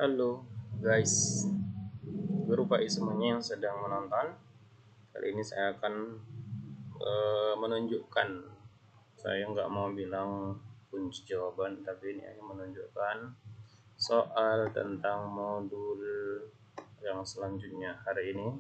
Halo guys, berupai semuanya yang sedang menonton. Kali ini saya akan menunjukkan. Saya nggak mau bilang kunci jawaban, tapi ini hanya menunjukkan soal tentang modul yang selanjutnya hari ini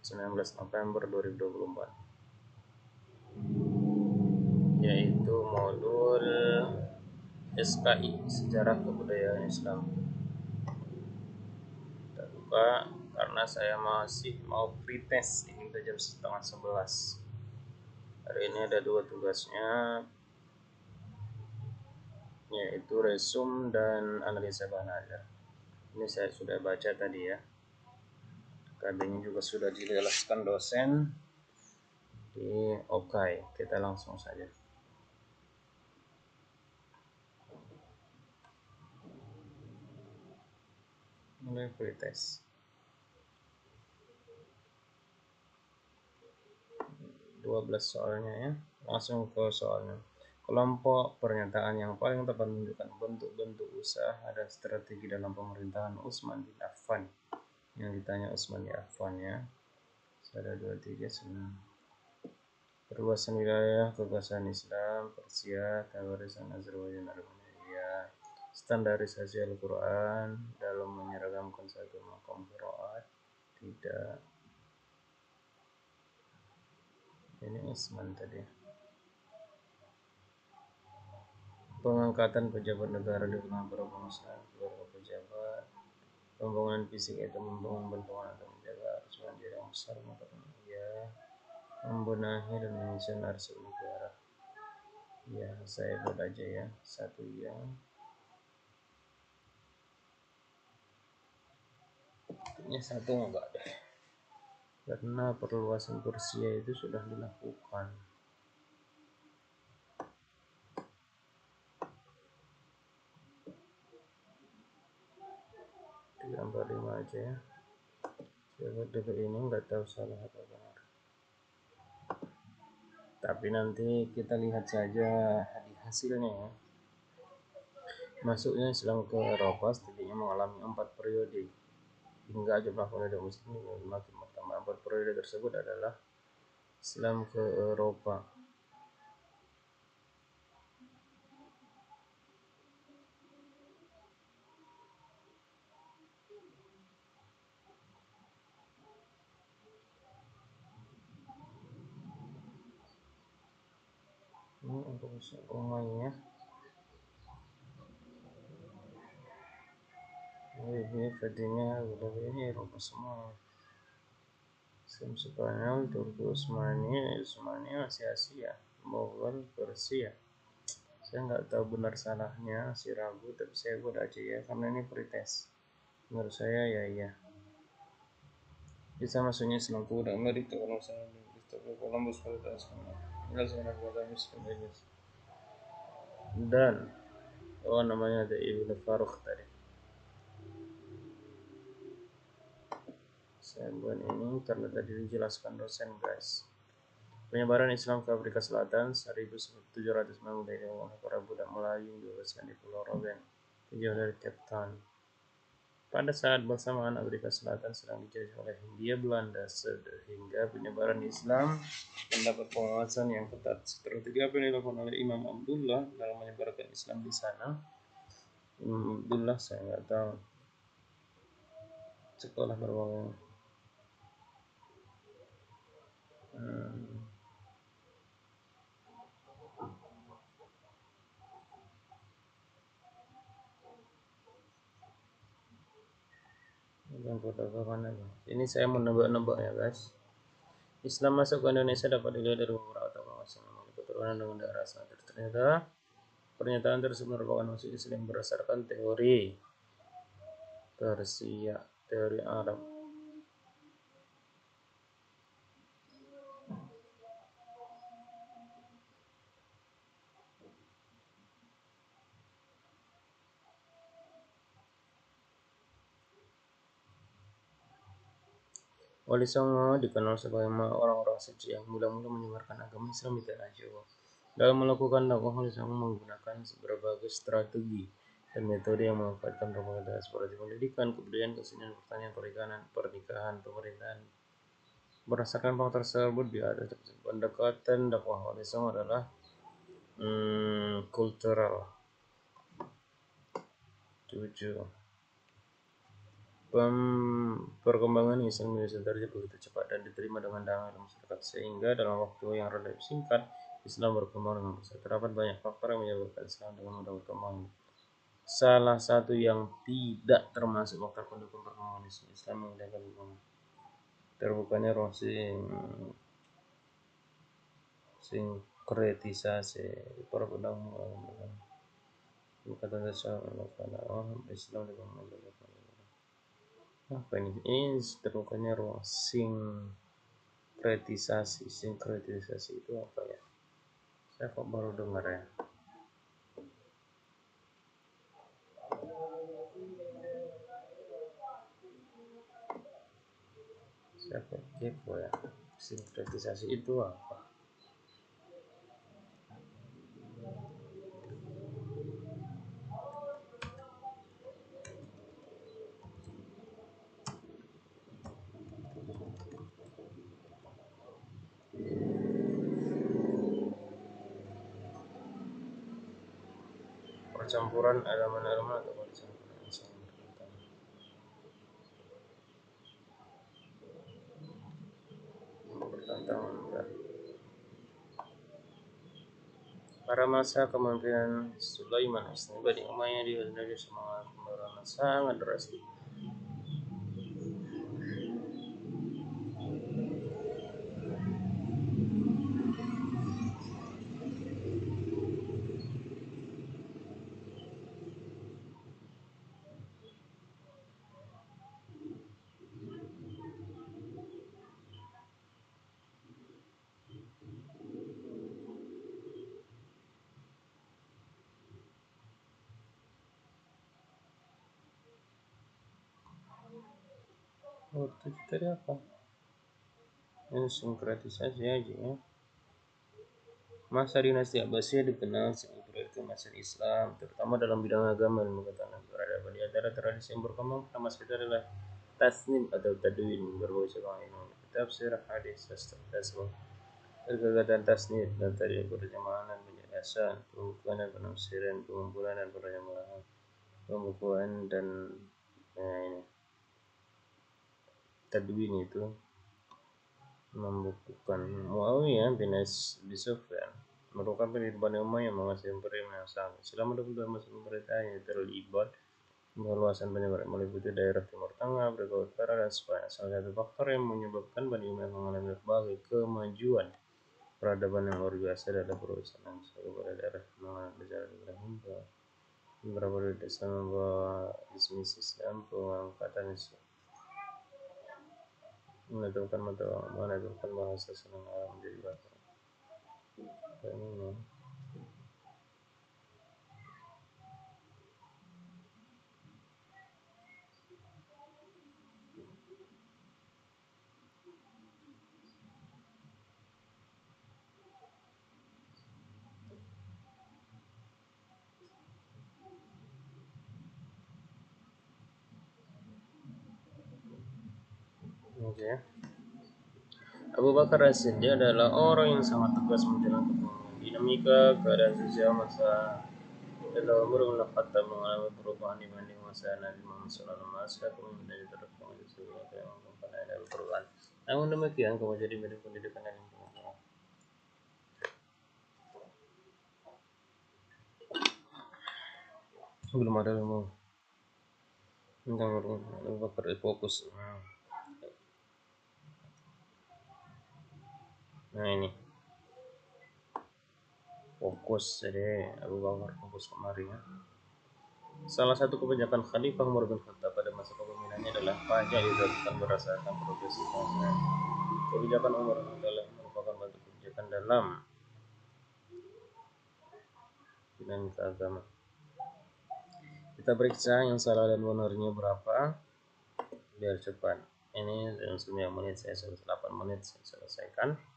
19 November 2024, yaitu modul SKI Sejarah Kebudayaan Islam. Kita buka karena saya masih mau pretest. Ini udah jam 10:30. Hari ini ada dua tugasnya, yaitu resum dan analisa bahan ajar. Ini saya sudah baca tadi ya. Kadangnya juga sudah dijelaskan dosen di Okai. Kita langsung saja. Mulai pretest. 12 soalnya ya. Langsung ke soalnya. Kelompok pernyataan yang paling tepat menunjukkan bentuk-bentuk usaha dan strategi dalam pemerintahan Utsman bin Affan. Yang ditanya Utsman bin Affan ya. 1, 2, 3, 9. Perluasan wilayah kekuasaan Islam, Persia, Tawaristan Azerbaijan, Armenia. Standarisasi Al-Quran dalam menyeragamkan satu makam qiraat. Tidak. Ini Utsman tadi. Pengangkatan pejabat negara di tengah para pengusaha, keluarga pejabat. Pembangunan fisik itu membangun bentukan atau menjaga arus banjir yang besar, mengatakan iya. Membenahi dan menyusun arsip negara. Ya, saya buat aja ya. Satu ya. Ini satu enggak deh. Karena perluasan Persia itu sudah dilakukan. Gambar 5 aja ya. Coba ini nggak tahu salah atau benar. Tapi nanti kita lihat saja di hasilnya ya. Masuknya Islam ke Eropa setidaknya mengalami 4 periode hingga jumlah penduduk muslim makin bertambah. 4 periode tersebut adalah Islam ke Eropa. Ini untuk umumnya. Ini tadinya udah ini Eropa semua. Islam Spanyol, Turki, Utsmani masih Asia, Mughal, Persia. Saya nggak tahu benar salahnya, si ragu, tapi saya buat aja ya karena ini pretest. Menurut saya ya iya. Bisa masuknya Islam ke Amerika kalau saya Christopher Columbus pada tahun 1914 dan namanya ada Ibnu Farukh tadi. Saya buat ini karena tadi dijelaskan dosen guys. Penyebaran Islam ke Afrika Selatan 1790 dari para budak Melayu dibebaskan di Pulau Robben, jauh dari Cape Town. Pada saat bersamaan Afrika Selatan sedang dijajah oleh Hindia Belanda, sehingga penyebaran Islam mendapat pengawasan yang ketat. Strategi apa yang dilakukan oleh Imam Abdullah dalam menyebarkan Islam di sana? Imam Abdullah saya nggak tahu. Sekolah berwawang. Ini saya menebak-nebak ya guys. Islam masuk ke Indonesia dapat dilihat dari beberapa tokoh asing memiliki keturunan dengan daerah asal. Ternyata pernyataan tersebut merupakan maksud Islam berdasarkan teori Persia, teori Arab. Wali Songo dikenal sebagai orang-orang suci yang mula-mula menyebarkan agama Islam di tanah Jawa. Dalam melakukan dakwah, Wali Songo menggunakan berbagai strategi dan metode yang memanfaatkan propaganda seperti pendidikan, kebudayaan, kesenian, pertanian, perikanan, pernikahan, pemerintahan. Berdasarkan faktor tersebut di atas, pendekatan dakwah Islam adalah kultural. 7. Perkembangan Islam di Indonesia terjadi begitu cepat dan diterima dengan damai oleh masyarakat, sehingga dalam waktu yang relatif singkat Islam berkembang dengan pesat. Terdapat banyak faktor yang menyebabkan Islam dengan mudah berkembang. Salah satu yang tidak termasuk faktor pendukung perkembangan Islam menjadi terbukanya ruang sinkretisasi perbedaan kata dasar Islam dengan apa ini? Ini terbukanya ruang sinkretisasi itu apa ya? Saya kok baru dengar ya. Saya kok kepo ya. Sinkretisasi itu apa? Percampuran elemen-elemen atau percampuran yang saling berkaitan. Pertentangan. Pada masa kepemimpinan Sulaiman Bani Umayyah dari semangat pemberontakan sangat drastis. Itu tadi apa? Ini sinkretisasi aja ya. Masa dinasti Abbasiyah dikenal sebagai proyek keemasan Islam, terutama dalam bidang agama dan pengetahuan peradaban. Di antara tradisi yang berkembang pada masa itu adalah tasnim atau tadwin, berbagai cabang ilmu, tafsir, hadis, sastra, tasawuf, kegiatan tasnif dan tadi perjamahan dan penjelasan, pembukuan dan penafsiran, pengumpulan dan perjamahan, pembukuan dan ini tadwin itu membukukan Muawiyah bin Abi Sufyan merupakan pendiri Bani Umayyah yang menguasai imperium yang sama. Selama 22 masa pemerintahannya terlibat perluasan penyebaran meliputi daerah Timur Tengah, Afrika Utara, dan Spanyol. Salah satu faktor yang menyebabkan Bani Umayyah mengalami berbagai kemajuan peradaban yang luar biasa adalah perusahaan yang kepada daerah mengalami berjalan Ibrahim beberapa dari desa membawa dismisi Islam pengangkatan Islam menetapkan bahasa senang alam menjadi bahasa ini. Oke. Abu Bakar As-Siddiq adalah orang yang sangat tegas menjalankan dinamika keadaan sosial masa dalam umur Khattab mengalami perubahan dibanding masa Nabi Muhammad SAW. Pemimpin terus mengisi yang mengembangkan ada perubahan. Namun demikian, kemajuan di bidang pendidikan dan lingkungan belum ada ilmu tentang Abu Bakar fokus. Nah ini fokus, jadi Abu Bakar fokus kemari ya. Salah satu kebijakan Khalifah Umar bin Khattab pada masa kepemimpinannya adalah pajak ditetapkan berdasarkan progresi penghasilan. Kebijakan Umar adalah merupakan bentuk kebijakan dalam dinamika agama. Kita periksa yang salah dan benarnya berapa biar cepat. Ini dalam 9 menit, saya 8 menit saya selesaikan.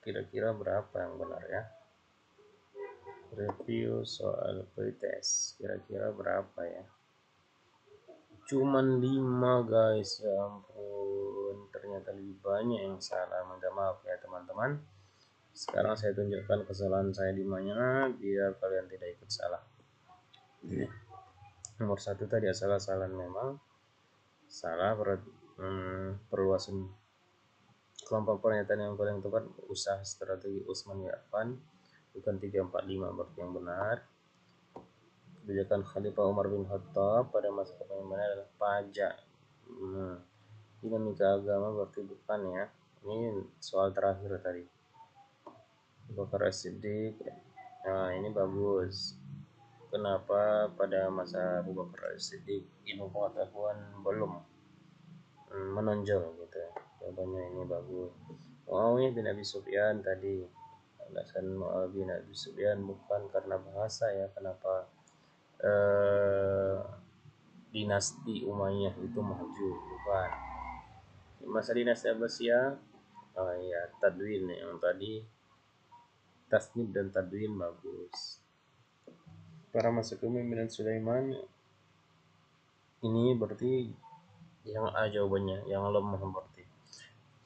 Kira-kira berapa yang benar ya? Review soal pretest kira-kira berapa ya? Cuman 5 guys, ya ampun, ternyata lebih banyak yang salah. Minta maaf ya teman-teman. Sekarang saya tunjukkan kesalahan saya di mana biar kalian tidak ikut salah. Nomor 1 tadi asal-asalan, memang salah. Perluasan kelompok pernyataan yang paling tepat usaha strategi Utsman bin Affan, bukan 345 berarti yang benar. Kebijakan Khalifah Umar bin Khattab pada masa kepemimpinan adalah pajak. Dinamika agama berarti bukan ya. Ini soal terakhir tadi. Abu Bakar As-Siddiq. Nah, ini bagus. Kenapa pada masa Abu Bakar As-Siddiq ilmu pengetahuan belum menonjol gitu. Jawabannya ini bagus. Muawiyah bin Abi Sufyan tadi. Alasan Muawiyah bin Abi Sufyan bukan karena bahasa ya. Kenapa dinasti Umayyah itu maju, bukan. Di masa dinasti Abbasiyah, oh ya, tadwin yang tadi, tasnif dan tadwin bagus. Para masa kepemimpinan Sulaiman, ini berarti yang A jawabannya, yang lemah berarti,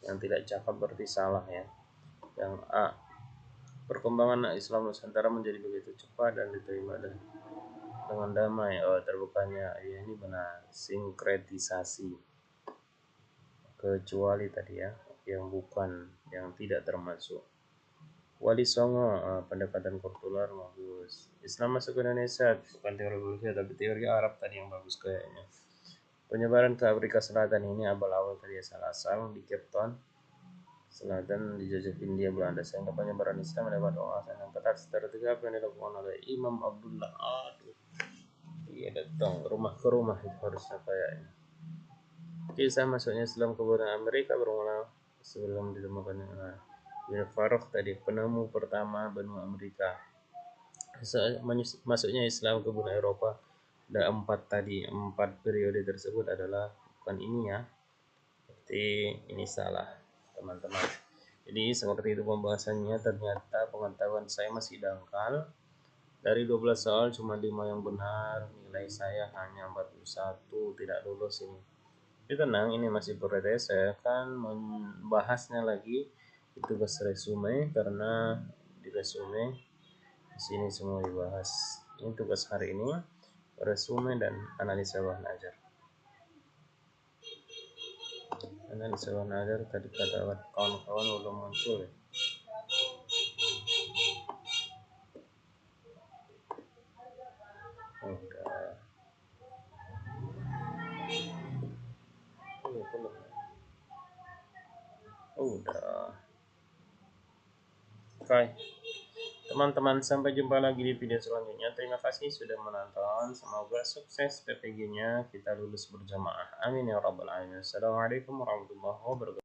yang tidak cakap berarti salah ya. Yang A, perkembangan Islam Nusantara menjadi begitu cepat dan diterima dengan damai. Oh, terbukanya ya, ini benar, sinkretisasi. Kecuali tadi ya, yang bukan, yang tidak termasuk. Wali Songo, pendekatan kultural bagus. Islam masuk ke Indonesia bukan teori Indonesia tapi teori Arab tadi yang bagus kayaknya. Penyebaran ke Afrika Selatan ini abal-abal tadi asal-asal di Cape Town Selatan dijajah India Belanda, sehingga penyebaran Islam mendapat pengawasan yang ketat. Strategi apa yang dilakukan oleh Imam Abdullah? Aduh, dia datang rumah ke rumah itu harusnya kayaknya. Kisah masuknya Islam ke benua Amerika bermula sebelum ditemukannya Ibn Farouk tadi, penemu pertama benua Amerika. Masuknya Islam ke benua Eropa ada 4 tadi, 4 periode tersebut adalah bukan ini ya. Berarti ini salah teman-teman. Jadi seperti itu pembahasannya. Ternyata pengetahuan saya masih dangkal. Dari 12 soal cuma 5 yang benar. Nilai saya hanya 41, tidak lulus ini. Tapi tenang, ini masih progres. Saya akan membahasnya lagi di tugas resume, karena di resume di sini semua dibahas. Ini tugas hari ini, resume dan analisa bahan ajar. Analisa bahan ajar tadi kata kawan-kawan belum muncul ya. Udah. Oke. Teman-teman, sampai jumpa lagi di video selanjutnya. Terima kasih sudah menonton. Semoga sukses PPG-nya, kita lulus berjamaah. Amin ya rabbal alamin. Assalamualaikum warahmatullahi wabarakatuh.